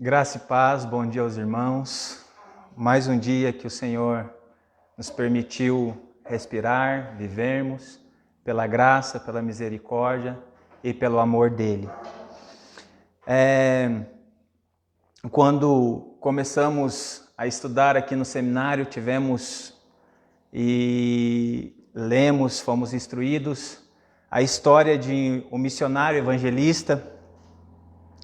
Graça e paz, bom dia aos irmãos. Mais um dia que o Senhor nos permitiu respirar, vivermos, pela graça, pela misericórdia e pelo amor dEle. Quando começamos a estudar aqui no seminário, lemos, fomos instruídos a história de um missionário evangelista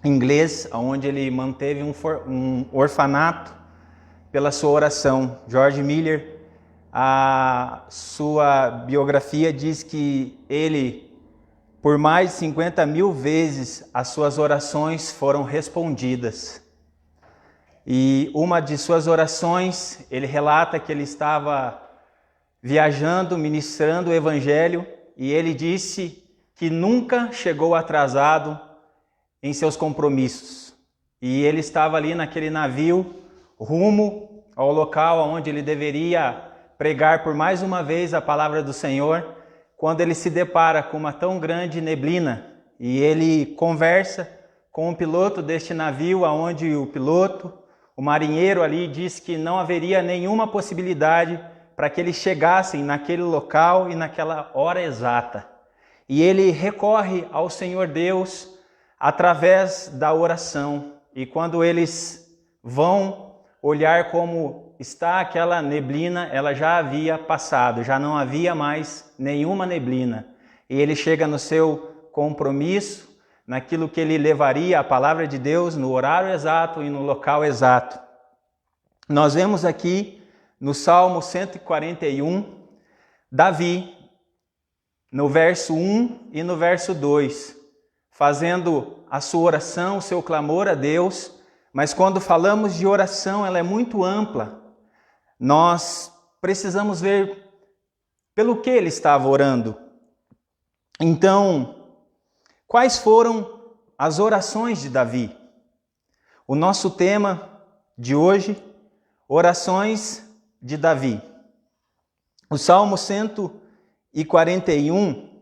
inglês, onde ele manteve um orfanato pela sua oração. George Miller, a sua biografia diz que ele, por mais de 50.000 vezes, as suas orações foram respondidas. E uma de suas orações, ele relata que ele estava viajando, ministrando o evangelho, e ele disse que nunca chegou atrasado em seus compromissos. E ele estava ali naquele navio, rumo ao local onde ele deveria pregar por mais uma vez a palavra do Senhor, quando ele se depara com uma tão grande neblina, e ele conversa com o piloto deste navio, onde o marinheiro ali disse que não haveria nenhuma possibilidade para que eles chegassem naquele local e naquela hora exata. E ele recorre ao Senhor Deus através da oração. E quando eles vão olhar como está aquela neblina, ela já havia passado, já não havia mais nenhuma neblina. E ele chega no seu compromisso, naquilo que ele levaria a palavra de Deus no horário exato e no local exato. Nós vemos aqui no Salmo 141, Davi, no verso 1 e no verso 2, fazendo a sua oração, o seu clamor a Deus. Mas quando falamos de oração, ela é muito ampla. Nós precisamos ver pelo que ele estava orando. Então, quais foram as orações de Davi? O nosso tema de hoje, orações de Davi. O Salmo 141,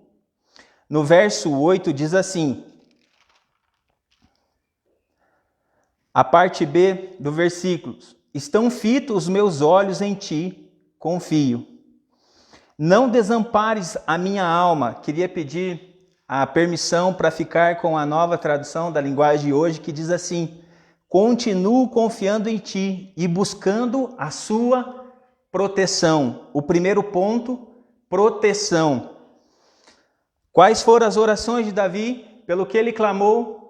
no verso 8, diz assim, a parte B do versículo: estão fitos os meus olhos em ti, confio. Não desampares a minha alma. Queria pedir a permissão para ficar com a nova tradução da linguagem de hoje, que diz assim: continuo confiando em ti e buscando a sua proteção. O primeiro ponto, proteção. Quais foram as orações de Davi? Pelo que ele clamou?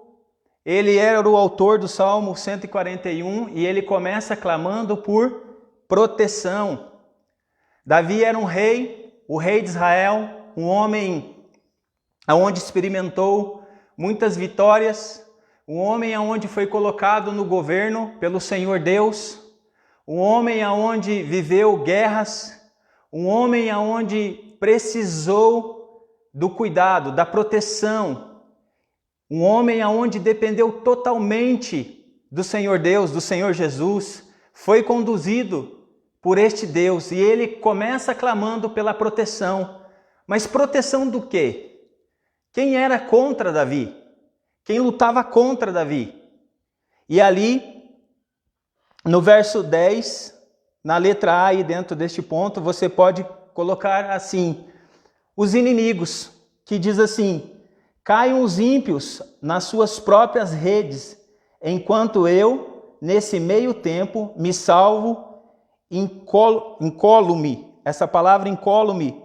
Ele era o autor do Salmo 141 e ele começa clamando por proteção. Davi era um rei, o rei de Israel, um homem onde experimentou muitas vitórias, um homem onde foi colocado no governo pelo Senhor Deus, um homem onde viveu guerras, um homem onde precisou do cuidado, da proteção, um homem onde dependeu totalmente do Senhor Deus, do Senhor Jesus, foi conduzido por este Deus, e ele começa clamando pela proteção. Mas proteção do quê? Quem era contra Davi? Quem lutava contra Davi? E ali, no verso 10, na letra A, e dentro deste ponto, você pode colocar assim, os inimigos, que diz assim: caiam os ímpios nas suas próprias redes, enquanto eu, nesse meio tempo, me salvo incólume. Essa palavra incólume,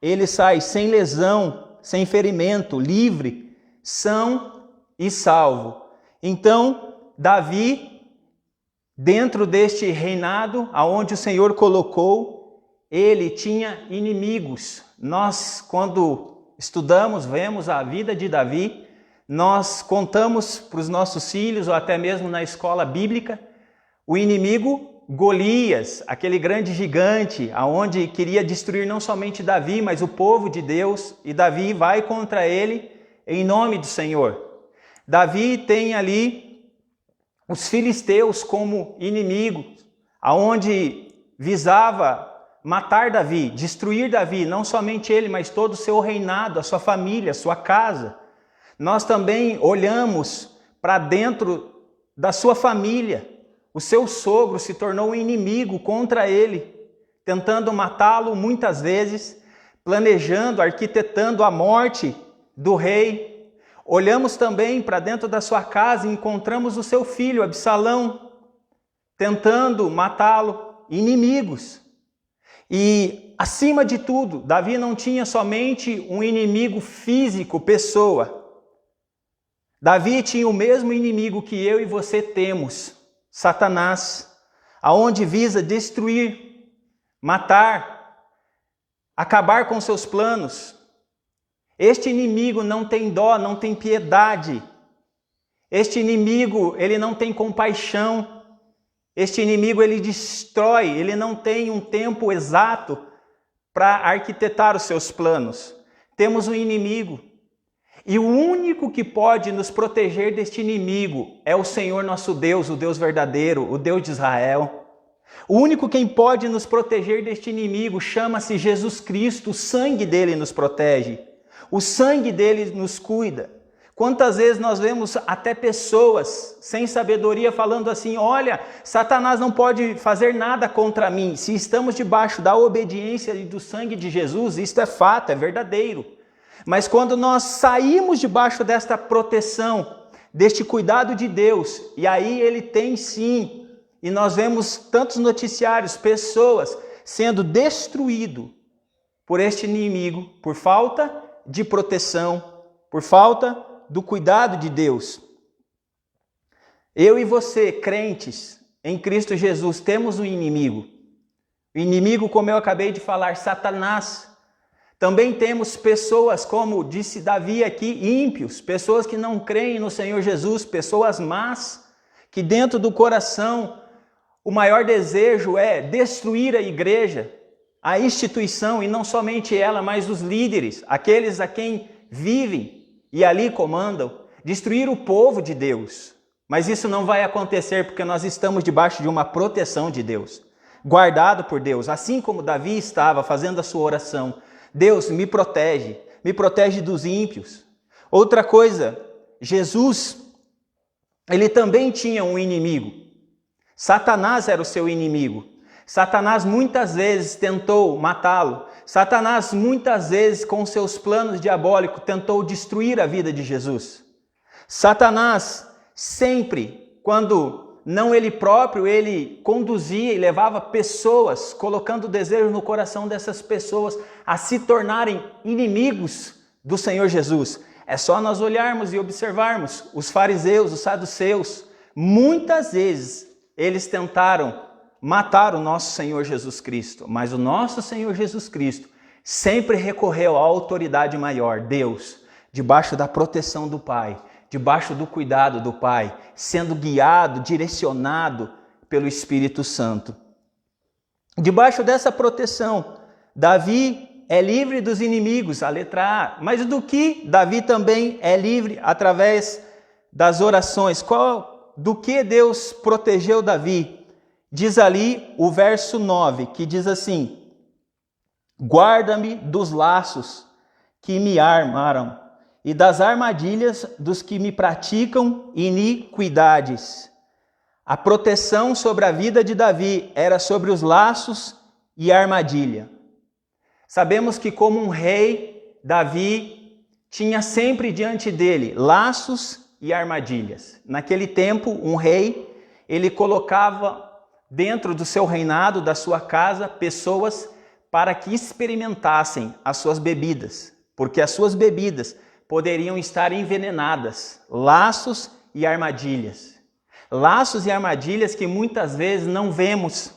ele sai sem lesão, sem ferimento, livre, são e salvo. Então, Davi, dentro deste reinado aonde o Senhor colocou, ele tinha inimigos. Nós, quando estudamos, vemos a vida de Davi, nós contamos para os nossos filhos, ou até mesmo na escola bíblica, o inimigo Golias, aquele grande gigante, aonde queria destruir não somente Davi, mas o povo de Deus, e Davi vai contra ele em nome do Senhor. Davi tem ali os filisteus como inimigos, aonde visava matar Davi, destruir Davi, não somente ele, mas todo o seu reinado, a sua família, a sua casa. Nós também olhamos para dentro da sua família. O seu sogro se tornou um inimigo contra ele, tentando matá-lo muitas vezes, planejando, arquitetando a morte do rei. Olhamos também para dentro da sua casa e encontramos o seu filho, Absalão, tentando matá-lo, inimigos. E, acima de tudo, Davi não tinha somente um inimigo físico, pessoa. Davi tinha o mesmo inimigo que eu e você temos, Satanás, aonde visa destruir, matar, acabar com seus planos. Este inimigo não tem dó, não tem piedade. Este inimigo, ele não tem compaixão. Este inimigo, ele destrói, ele não tem um tempo exato para arquitetar os seus planos. Temos um inimigo. E o único que pode nos proteger deste inimigo é o Senhor nosso Deus, o Deus verdadeiro, o Deus de Israel. O único quem pode nos proteger deste inimigo chama-se Jesus Cristo, o sangue dele nos protege. O sangue dele nos cuida. Quantas vezes nós vemos até pessoas sem sabedoria falando assim: olha, Satanás não pode fazer nada contra mim. Se estamos debaixo da obediência e do sangue de Jesus, isto é fato, é verdadeiro. Mas quando nós saímos debaixo desta proteção, deste cuidado de Deus, e aí ele tem sim, e nós vemos tantos noticiários, pessoas sendo destruídas por este inimigo, por falta de proteção, por falta do cuidado de Deus. Eu e você, crentes em Cristo Jesus, temos um inimigo. O inimigo, como eu acabei de falar, Satanás. Também temos pessoas, como disse Davi aqui, ímpios, pessoas que não creem no Senhor Jesus, pessoas más, que dentro do coração o maior desejo é destruir a igreja, a instituição, e não somente ela, mas os líderes, aqueles a quem vivem e ali comandam, destruir o povo de Deus. Mas isso não vai acontecer porque nós estamos debaixo de uma proteção de Deus, guardado por Deus, assim como Davi estava fazendo a sua oração. Deus me protege dos ímpios. Outra coisa, Jesus, ele também tinha um inimigo. Satanás era o seu inimigo. Satanás muitas vezes tentou matá-lo. Satanás muitas vezes, com seus planos diabólicos, tentou destruir a vida de Jesus. Satanás sempre, quando não ele próprio, ele conduzia e levava pessoas, colocando desejo no coração dessas pessoas a se tornarem inimigos do Senhor Jesus. É só nós olharmos e observarmos os fariseus, os saduceus. Muitas vezes eles tentaram matar o nosso Senhor Jesus Cristo, mas o nosso Senhor Jesus Cristo sempre recorreu à autoridade maior, Deus, debaixo da proteção do Pai, debaixo do cuidado do Pai, sendo guiado, direcionado pelo Espírito Santo. Debaixo dessa proteção, Davi é livre dos inimigos, a letra A. Mas do que Davi também é livre através das orações? Do que Deus protegeu Davi? Diz ali o verso 9, que diz assim: guarda-me dos laços que me armaram, e das armadilhas dos que me praticam iniquidades. A proteção sobre a vida de Davi era sobre os laços e a armadilha. Sabemos que como um rei, Davi tinha sempre diante dele laços e armadilhas. Naquele tempo, um rei, ele colocava dentro do seu reinado, da sua casa, pessoas para que experimentassem as suas bebidas, porque as suas bebidas poderiam estar envenenadas, laços e armadilhas. Laços e armadilhas que muitas vezes não vemos.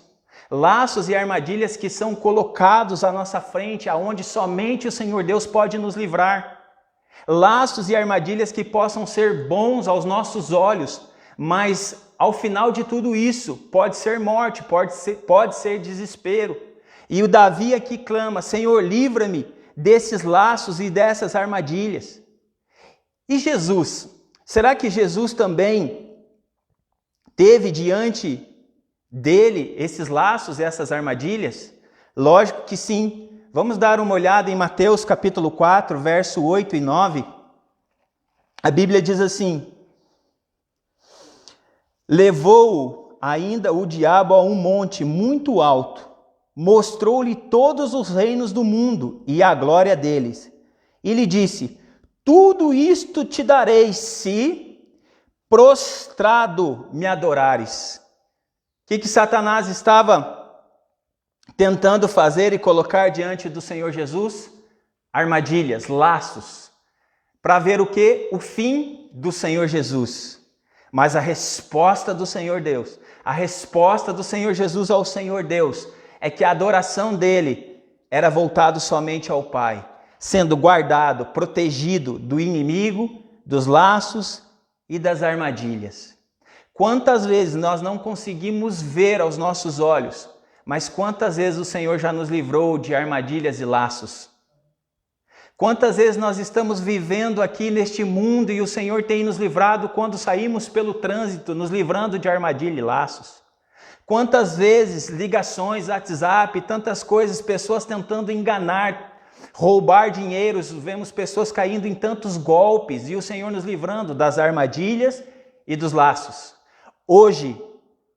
Laços e armadilhas que são colocados à nossa frente, aonde somente o Senhor Deus pode nos livrar. Laços e armadilhas que possam ser bons aos nossos olhos, mas ao final de tudo isso pode ser morte, pode ser desespero. E o Davi aqui clama: Senhor, livra-me desses laços e dessas armadilhas. E Jesus? Será que Jesus também teve diante dele esses laços e essas armadilhas? Lógico que sim. Vamos dar uma olhada em Mateus capítulo 4, verso 8 e 9. A Bíblia diz assim: Levou-o ainda o diabo a um monte muito alto, mostrou-lhe todos os reinos do mundo e a glória deles, e lhe disse: tudo isto te darei se prostrado me adorares. O que Satanás estava tentando fazer e colocar diante do Senhor Jesus? Armadilhas, laços, para ver o que? O fim do Senhor Jesus. Mas a resposta do Senhor Deus, a resposta do Senhor Jesus ao Senhor Deus, é que a adoração dele era voltada somente ao Pai, sendo guardado, protegido do inimigo, dos laços e das armadilhas. Quantas vezes nós não conseguimos ver aos nossos olhos, mas quantas vezes o Senhor já nos livrou de armadilhas e laços? Quantas vezes nós estamos vivendo aqui neste mundo e o Senhor tem nos livrado quando saímos pelo trânsito, nos livrando de armadilha e laços? Quantas vezes ligações, WhatsApp, tantas coisas, pessoas tentando enganar, roubar dinheiros, vemos pessoas caindo em tantos golpes e o Senhor nos livrando das armadilhas e dos laços. Hoje,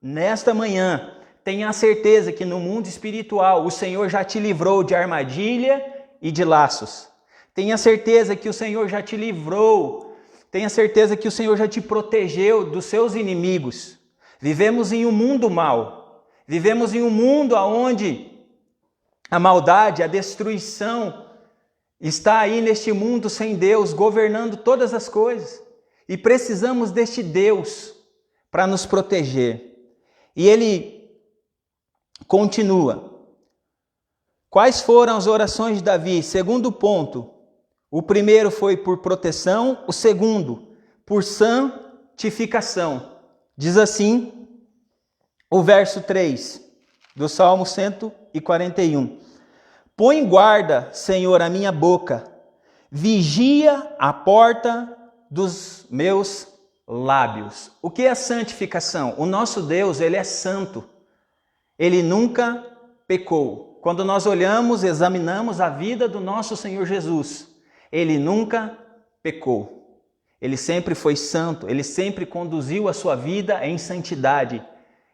nesta manhã, tenha a certeza que no mundo espiritual o Senhor já te livrou de armadilha e de laços. Tenha certeza que o Senhor já te livrou, tenha certeza que o Senhor já te protegeu dos seus inimigos. Vivemos em um mundo mau, vivemos em um mundo onde a maldade, a destruição está aí neste mundo sem Deus, governando todas as coisas. E precisamos deste Deus para nos proteger. E ele continua. Quais foram as orações de Davi? Segundo ponto. O primeiro foi por proteção, o segundo, por santificação. Diz assim o verso 3 do Salmo 141. Põe guarda, Senhor, a minha boca, vigia a porta dos meus lábios. O que é santificação? O nosso Deus, ele é santo. Ele nunca pecou. Quando nós olhamos, examinamos a vida do nosso Senhor Jesus, ele nunca pecou. Ele sempre foi santo, ele sempre conduziu a sua vida em santidade,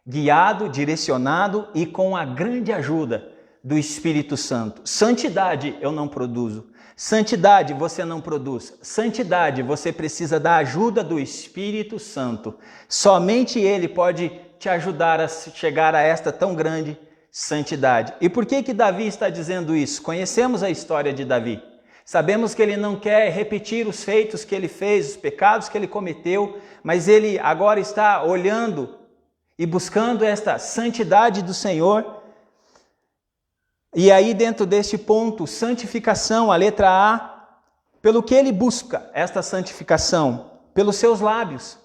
guiado, direcionado e com a grande ajuda do Espírito Santo. Santidade eu não produzo. Santidade você não produz. Santidade você precisa da ajuda do Espírito Santo. Somente ele pode te ajudar a chegar a esta tão grande santidade. E por que Davi está dizendo isso? Conhecemos a história de Davi. Sabemos que ele não quer repetir os feitos que ele fez, os pecados que ele cometeu, mas ele agora está olhando e buscando esta santidade do Senhor. E aí dentro deste ponto, santificação, a letra A, pelo que ele busca esta santificação? Pelos seus lábios.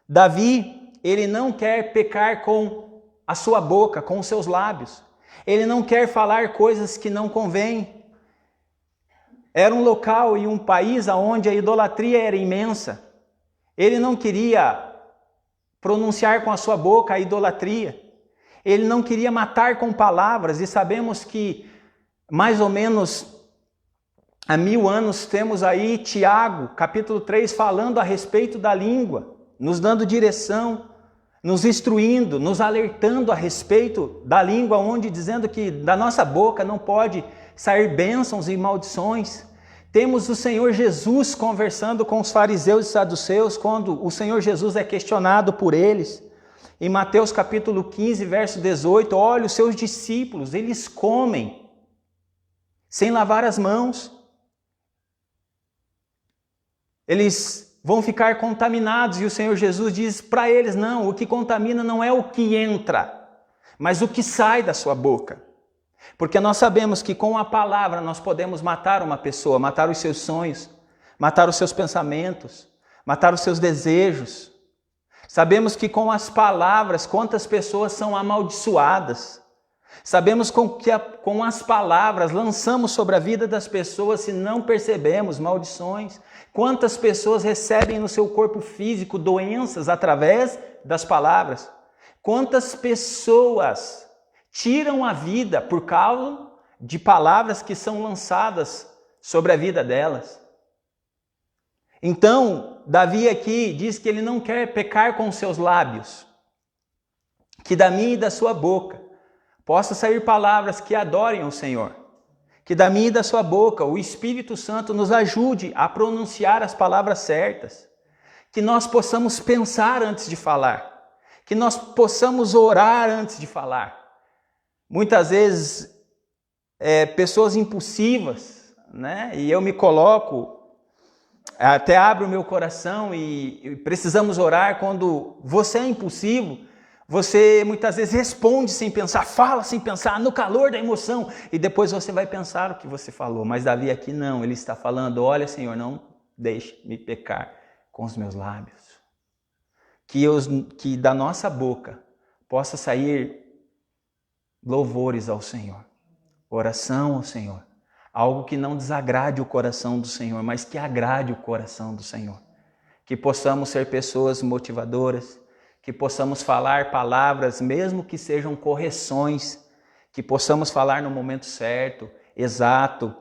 Davi, ele não quer pecar com a sua boca, com os seus lábios. Ele não quer falar coisas que não convêm. Era um local e um país onde a idolatria era imensa. Ele não queria pronunciar com a sua boca a idolatria. Ele não queria matar com palavras. E sabemos que mais ou menos há 1000 anos temos aí Tiago, capítulo 3, falando a respeito da língua, nos dando direção, nos instruindo, nos alertando a respeito da língua, onde dizendo que da nossa boca não pode sair bênçãos e maldições. Temos o Senhor Jesus conversando com os fariseus e saduceus, quando o Senhor Jesus é questionado por eles. Em Mateus capítulo 15, verso 18, olha, os seus discípulos, eles comem sem lavar as mãos. Eles vão ficar contaminados e o Senhor Jesus diz para eles, não, o que contamina não é o que entra, mas o que sai da sua boca. Porque nós sabemos que com a palavra nós podemos matar uma pessoa, matar os seus sonhos, matar os seus pensamentos, matar os seus desejos. Sabemos que com as palavras, quantas pessoas são amaldiçoadas. Sabemos que com as palavras lançamos sobre a vida das pessoas, se não percebemos, maldições. Quantas pessoas recebem no seu corpo físico doenças através das palavras. Quantas pessoas tiram a vida por causa de palavras que são lançadas sobre a vida delas. Então, Davi aqui diz que ele não quer pecar com seus lábios, Que da minha e da sua boca possa sair palavras que adorem ao Senhor. Que da minha e da sua boca o Espírito Santo nos ajude a pronunciar as palavras certas. Que nós possamos pensar antes de falar. Que nós possamos orar antes de falar. Muitas vezes, pessoas impulsivas, né? E eu me coloco, até abro o meu coração e precisamos orar. Quando você é impulsivo, você muitas vezes responde sem pensar, fala sem pensar, no calor da emoção, e depois você vai pensar o que você falou. Mas Davi aqui não, ele está falando: olha, Senhor, não deixe-me pecar com os meus lábios. Que da nossa boca possa sair louvores ao Senhor, oração ao Senhor, algo que não desagrade o coração do Senhor, mas que agrade o coração do Senhor. Que possamos ser pessoas motivadoras, que possamos falar palavras, mesmo que sejam correções, que possamos falar no momento certo, exato.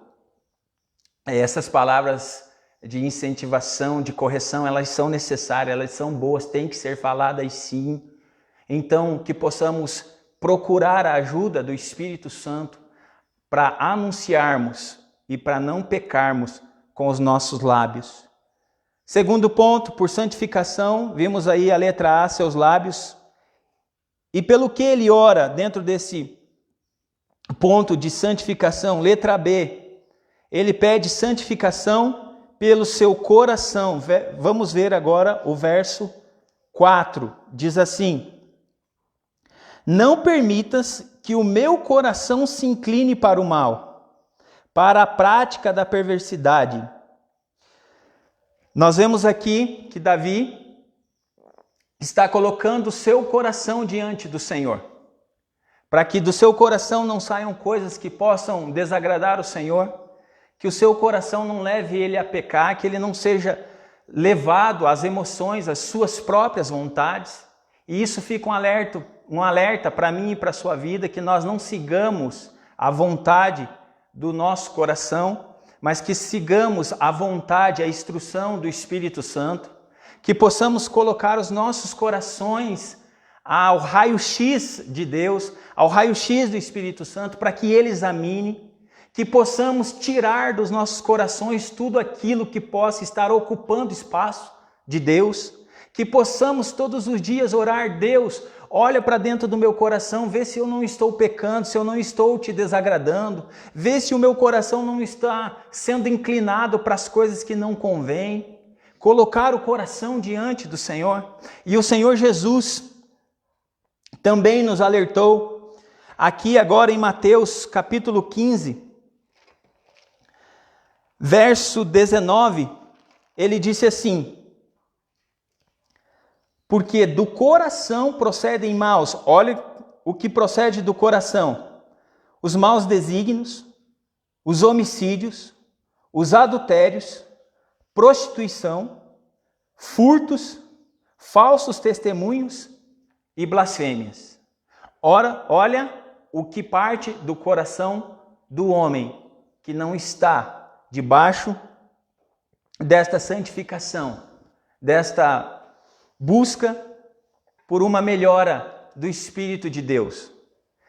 Essas palavras de incentivação, de correção, elas são necessárias, elas são boas, têm que ser faladas sim. Então, que possamos procurar a ajuda do Espírito Santo para anunciarmos e para não pecarmos com os nossos lábios. Segundo ponto, por santificação, vimos aí a letra A, seus lábios. E pelo que ele ora dentro desse ponto de santificação, letra B, ele pede santificação pelo seu coração. Vamos ver agora o verso 4, diz assim: não permitas que o meu coração se incline para o mal, para a prática da perversidade. Nós vemos aqui que Davi está colocando o seu coração diante do Senhor, para que do seu coração não saiam coisas que possam desagradar o Senhor, que o seu coração não leve ele a pecar, que ele não seja levado às emoções, às suas próprias vontades. E isso fica um alerta para mim e para a sua vida, que nós não sigamos a vontade do nosso coração, mas que sigamos a vontade, a instrução do Espírito Santo, que possamos colocar os nossos corações ao raio-x de Deus, ao raio-x do Espírito Santo, para que Ele examine, que possamos tirar dos nossos corações tudo aquilo que possa estar ocupando espaço de Deus, que possamos todos os dias orar: Deus, olha para dentro do meu coração, vê se eu não estou pecando, se eu não estou te desagradando, vê se o meu coração não está sendo inclinado para as coisas que não convêm. Colocar o coração diante do Senhor. E o Senhor Jesus também nos alertou, aqui agora em Mateus capítulo 15, verso 19, ele disse assim: porque do coração procedem maus. Olha o que procede do coração: os maus desígnios, os homicídios, os adultérios, prostituição, furtos, falsos testemunhos e blasfêmias. Ora, olha o que parte do coração do homem que não está debaixo desta santificação, desta busca por uma melhora do Espírito de Deus.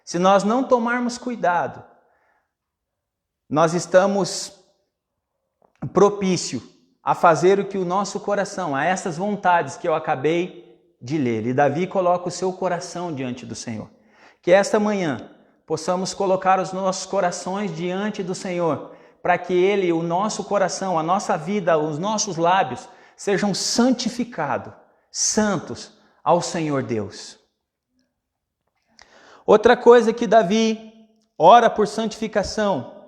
Se nós não tomarmos cuidado, nós estamos propício a fazer o que o nosso coração, a essas vontades que eu acabei de ler. E Davi coloca o seu coração diante do Senhor. Que esta manhã possamos colocar os nossos corações diante do Senhor, para que Ele, o nosso coração, a nossa vida, os nossos lábios sejam santificados, santos ao Senhor Deus. Outra coisa que Davi ora por santificação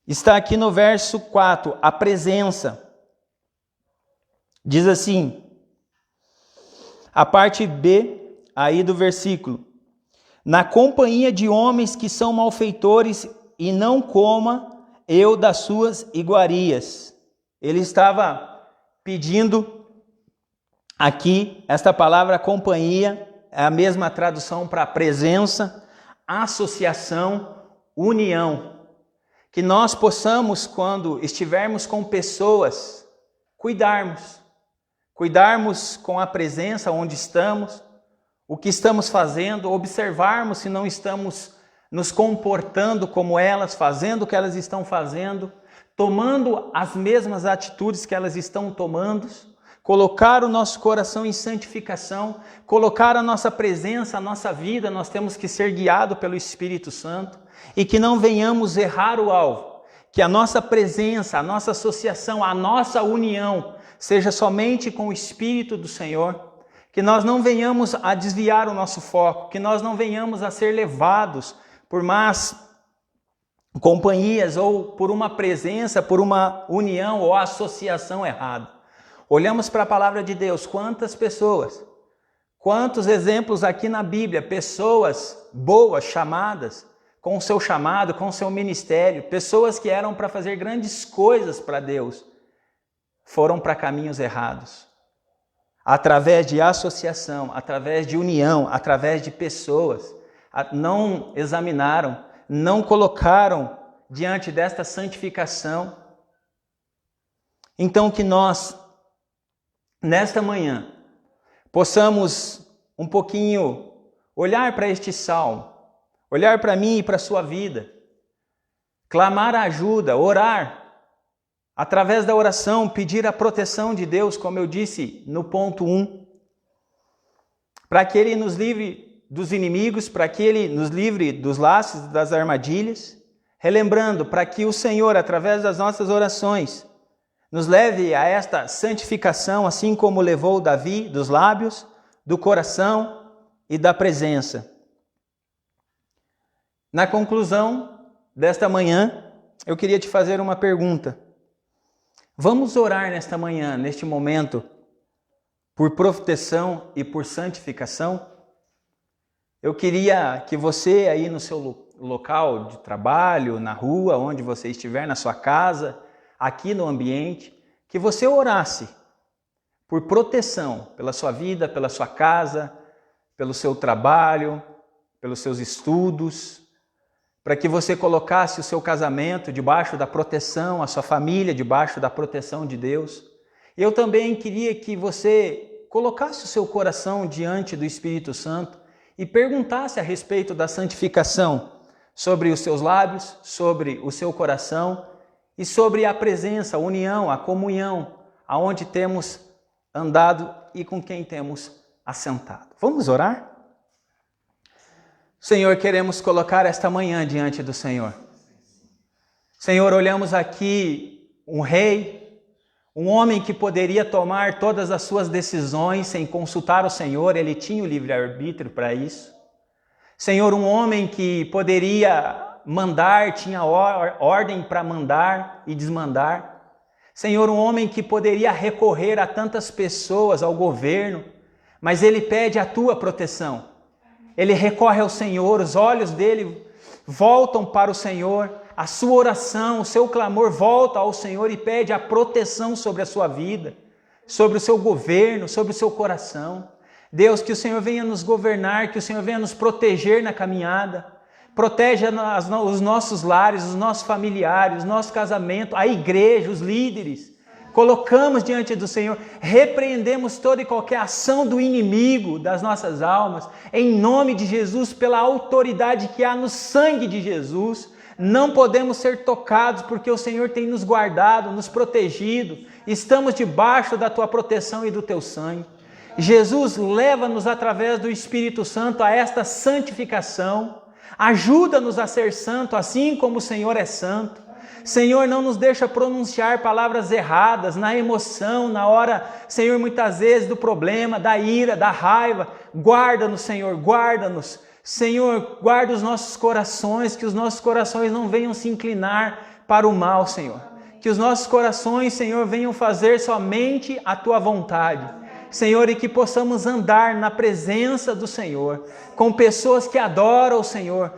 está aqui no verso 4, a presença. Diz assim, a parte B aí do versículo: na companhia de homens que são malfeitores, e não coma eu das suas iguarias. Ele estava pedindo aqui, esta palavra companhia é a mesma tradução para presença, associação, união. Que nós possamos, quando estivermos com pessoas, cuidarmos com a presença onde estamos, o que estamos fazendo, observarmos se não estamos nos comportando como elas, fazendo o que elas estão fazendo, tomando as mesmas atitudes que elas estão tomando, colocar o nosso coração em santificação, colocar a nossa presença, a nossa vida, nós temos que ser guiados pelo Espírito Santo e que não venhamos errar o alvo, que a nossa presença, a nossa associação, a nossa união seja somente com o Espírito do Senhor, que nós não venhamos a desviar o nosso foco, que nós não venhamos a ser levados por más companhias ou por uma presença, por uma união ou associação errada. Olhamos para a palavra de Deus, quantas pessoas, quantos exemplos aqui na Bíblia, pessoas boas, chamadas, com o seu chamado, com o seu ministério, pessoas que eram para fazer grandes coisas para Deus, foram para caminhos errados. Através de associação, através de união, através de pessoas, não examinaram, não colocaram diante desta santificação. Então que nós, nesta manhã, possamos um pouquinho olhar para este salmo, olhar para mim e para a sua vida, clamar a ajuda, orar, através da oração, pedir a proteção de Deus, como eu disse no ponto 1, para que Ele nos livre dos inimigos, para que Ele nos livre dos laços, das armadilhas, relembrando, para que o Senhor, através das nossas orações, nos leve a esta santificação, assim como levou Davi, dos lábios, do coração e da presença. Na conclusão desta manhã, eu queria te fazer uma pergunta. Vamos orar nesta manhã, neste momento, por proteção e por santificação? Eu queria que você aí no seu local de trabalho, na rua, onde você estiver, na sua casa, aqui no ambiente, que você orasse por proteção pela sua vida, pela sua casa, pelo seu trabalho, pelos seus estudos, para que você colocasse o seu casamento debaixo da proteção, a sua família debaixo da proteção de Deus. Eu também queria que você colocasse o seu coração diante do Espírito Santo e perguntasse a respeito da santificação sobre os seus lábios, sobre o seu coração e sobre a presença, a união, a comunhão, aonde temos andado e com quem temos assentado. Vamos orar? Senhor, queremos colocar esta manhã diante do Senhor. Senhor, olhamos aqui um rei, um homem que poderia tomar todas as suas decisões sem consultar o Senhor, ele tinha o livre-arbítrio para isso. Senhor, um homem que poderia mandar, tinha ordem para mandar e desmandar. Senhor, um homem que poderia recorrer a tantas pessoas, ao governo, mas ele pede a tua proteção. Ele recorre ao Senhor, os olhos dele voltam para o Senhor, a sua oração, o seu clamor volta ao Senhor e pede a proteção sobre a sua vida, sobre o seu governo, sobre o seu coração. Deus, que o Senhor venha nos governar, que o Senhor venha nos proteger na caminhada, proteja os nossos lares, os nossos familiares, o nosso casamento, a igreja, os líderes. Colocamos diante do Senhor, repreendemos toda e qualquer ação do inimigo das nossas almas, em nome de Jesus, pela autoridade que há no sangue de Jesus. Não podemos ser tocados porque o Senhor tem nos guardado, nos protegido, estamos debaixo da tua proteção e do teu sangue. Jesus, leva-nos através do Espírito Santo a esta santificação, ajuda-nos a ser santo assim como o Senhor é santo. Senhor, não nos deixa pronunciar palavras erradas na emoção, na hora, Senhor, muitas vezes do problema, da ira, da raiva. Guarda-nos, Senhor, guarda-nos. Senhor, guarda os nossos corações, que os nossos corações não venham se inclinar para o mal, Senhor. Que os nossos corações, Senhor, venham fazer somente a tua vontade. Senhor, e que possamos andar na presença do Senhor, com pessoas que adoram o Senhor,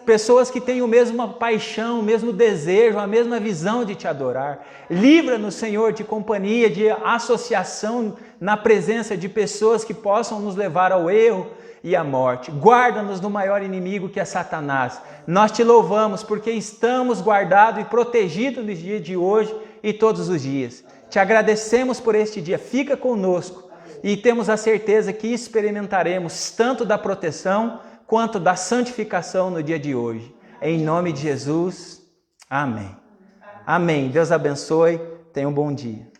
pessoas que têm a mesma paixão, o mesmo desejo, a mesma visão de te adorar. Livra-nos, Senhor, de companhia, de associação na presença de pessoas que possam nos levar ao erro e à morte. Guarda-nos do maior inimigo que é Satanás. Nós te louvamos porque estamos guardados e protegidos nos dias de hoje e todos os dias. Te agradecemos por este dia. Fica conosco e temos a certeza que experimentaremos tanto da proteção quanto da santificação no dia de hoje. Em nome de Jesus, amém. Amém. Deus abençoe. Tenha um bom dia.